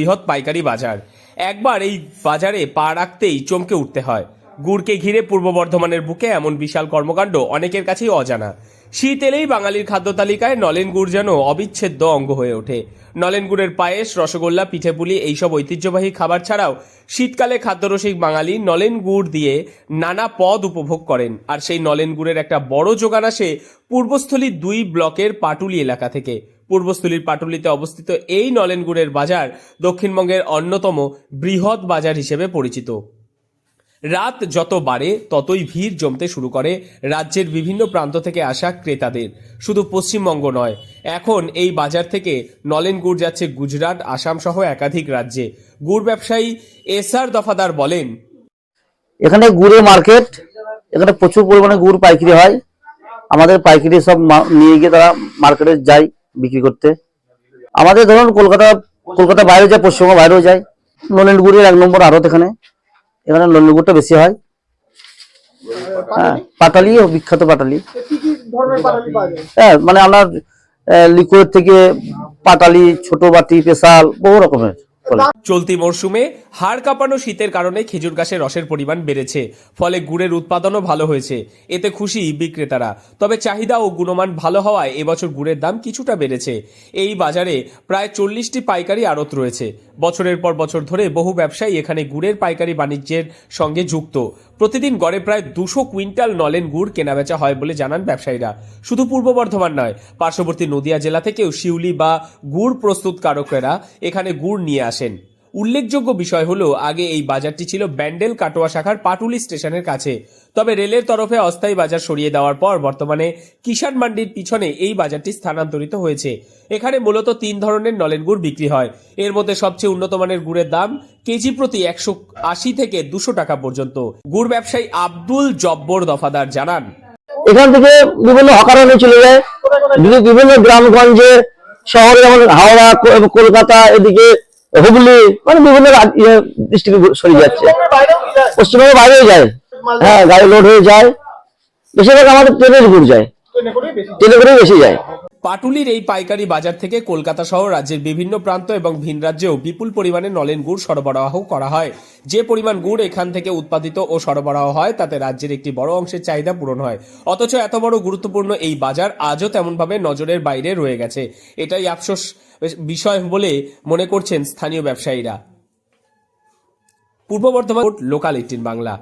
বৃহৎ পাইকারি বাজার। একবার এই বাজারে পা রাখতেই চমকে উঠতে হয়। গুড়কে ঘিরে পূর্ব বর্ধমানের বুকে এমন বিশাল কর্মকাণ্ড অনেকের কাছেই অজানা। শীত এলেই বাঙালির খাদ্য তালিকায় নলেন গুড় যেন অবিচ্ছেদ্য অঙ্গ হয়ে ওঠে। নলেন গুড়ের পায়েস, রসগোল্লা, পিঠেপুলি এইসব ঐতিহ্যবাহী খাবার ছাড়াও শীতকালে খাদ্যরসিক বাঙালি নলেন গুড় দিয়ে নানা পদ উপভোগ করেন। আর সেই নলেন গুড়ের একটা বড় যোগান আসে পূর্বস্থলীর 2 ব্লকের পাটুলি এলাকা থেকে। পূর্বস্থলীর পাটুলিতে অবস্থিত এই নলেন গুড়ের বাজার দক্ষিণবঙ্গের অন্যতম বৃহৎ বাজার হিসেবে পরিচিত। রাত যত বাড়ে ততই ভিড় জমতে শুরু করে রাজ্যের বিভিন্ন প্রান্ত থেকে আসা ক্রেতাদের। শুধু পশ্চিমবঙ্গ নয়, এখন এই বাজার থেকে নলেন গুড় যাচ্ছে গুজরাট, আসাম সহ একাধিক রাজ্যে। গুড় ব্যবসায়ী এসআর দফাদার বলেন, এখানে গুড়ের মার্কেট, এখানে প্রচুর পরিমাণে গুড় পাইকারি হয়। আমাদের পাইকারি সব নিয়ে গিয়ে তারা মার্কেটে যায় বিক্রি করতে। আমাদের ধরুন কলকাতা বাইরে যায়, পশ্চিমবঙ্গ বাইরেও যায়। নলেন গুড়ের 1 নম্বর আড়ত এখানে নলেন গুড়টা বেশি হয়। হ্যাঁ, পাটালি বিখ্যাত পাটালি। হ্যাঁ, মানে আপনার লিকুইড থেকে পাটালি, ছোট বাটি, স্পেশাল বহু রকমের। চলতি মরশুমে হাড় কাঁপানো শীতের কারণে খেজুর গাছের রসের পরিমাণ বেড়েছে, ফলে গুড়ের উৎপাদনও ভালো হয়েছে। এতে খুশি বিক্রেতারা। তবে চাহিদা ও গুণমান ভালো হওয়ায় এবছর গুড়ের দাম কিছুটা বেড়েছে। এই বাজারে প্রায় 40টি পাইকারি আড়ত রয়েছে। বছরের পর বছর ধরে বহু ব্যবসায়ী এখানে গুড়ের পাইকারি বাণিজ্যের সঙ্গে যুক্ত। প্রতিদিন গড়ে প্রায় 200 কুইন্টাল নলেন গুড় কেনাবেচা হয় বলে জানান ব্যবসায়ীরা। শুধু পূর্ব বর্ধমান নয়, পার্শ্ববর্তী নদিয়া জেলা থেকেও শিউলি বা গুড় প্রস্তুতকারকেরা এখানে গুড় নিয়ে আসেন। উল্লেখযোগ্য বিষয় হলো, আগে এই বাজারটি ছিল ব্যান্ডেল কাটোয়া শাখার পাটুলি স্টেশনের কাছে। তবে রেলের তরফে অস্থায়ী বাজার সরিয়ে দেওয়ার পর বর্তমানে কিষাণ মান্ডির পিছনে এই বাজারটি স্থানান্তরিত হয়েছে। এখানে মূলত 3 ধরনের নলেন গুড় বিক্রি হয়। এর মধ্যে সবচেয়ে উন্নত মানের গুড়ের দাম কেজি প্রতি 180 থেকে 200 টাকা পর্যন্ত। গুড় ব্যবসায়ী আব্দুল জব্বর দফাদার জানান, এখান থেকে বিভিন্ন হকারনে চলে যায়, বিভিন্ন গ্রামগঞ্জে, শহরে, যেমন হাওড়া, কলকাতা, এদিকে হুগলি, মানে বিভিন্ন ডিস্ট্রিক্টে সরিয়ে যাচ্ছে। পশ্চিমবঙ্গের বাইরেও যায়। হ্যাঁ, গাড়ি লোড হয়ে যায়। বেশিরভাগ আমাদের ট্রেনের গুড় যায়, ট্রেনে করেই বেশি যায়। পাটুলির এই পাইকারি বাজার থেকে কলকাতা সহ রাজ্যের বিভিন্ন প্রান্ত এবং ভিন রাজ্যেও বিপুল পরিমাণে নলেন গুড় সরবরাহ করা হয়। যে পরিমাণ গুড় এখান থেকে উৎপাদিত ও সরবরাহ হয় তাতে রাজ্যের একটি বড় অংশের চাহিদা পূরণ হয়। অথচ এত বড় গুরুত্বপূর্ণ এই বাজার আজও তেমনভাবে নজরের বাইরে রয়ে গেছে। এটাই আফসোস বিষয় বলে মনে করছেন স্থানীয় ব্যবসায়ীরা। পূর্ব বর্ধমান, লোকাল 18 বাংলা।